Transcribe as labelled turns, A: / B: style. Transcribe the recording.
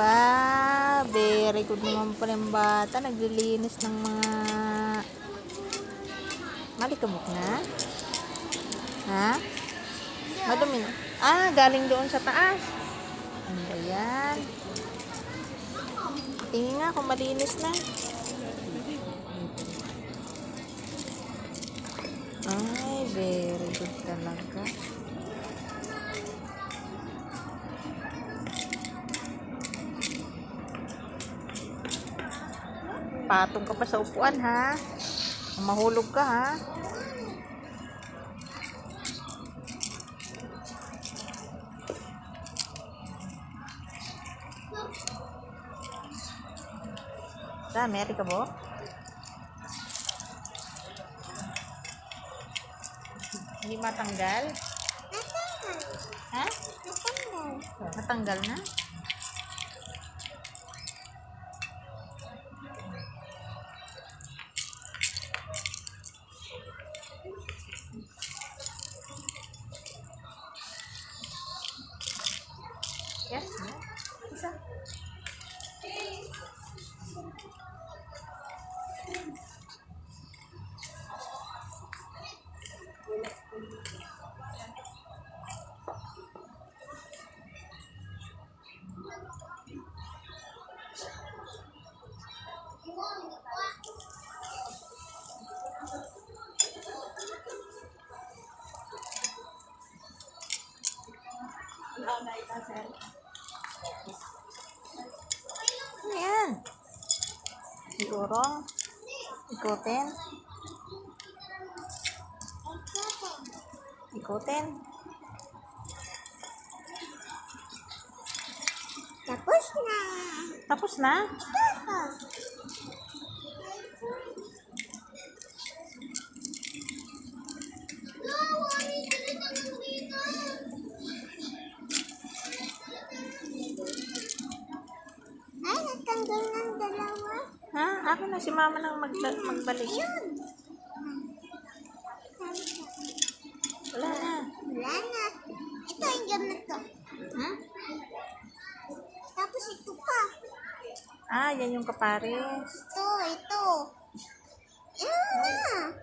A: Wow, very good naman pala yung bata. Naglilinis ng mga malikabok na. Ha? Madumi na. Galing doon sa taas. Ano ba yan? Tingin nga kung malinis na. Ay, very good talaga. Patong ka pa sa upuan, ha? Mahulog ka, ha? Meri ka ba? Hindi matanggal? Ha? Matanggal na? Yes, no? Isa. Ayan. Siguro, ikutin. Ikutin.
B: Tapos na.
A: Tapos na?
B: Tapos. Ay, natanggal ng dalawa.
A: Ha? Akin na si mama nang magbalik.
B: Ayun.
A: Wala na.
B: Wala na. Ito, yung jam na to.
A: Hmm?
B: Tapos ito pa.
A: Yan yung kapares.
B: Ito. Yan na.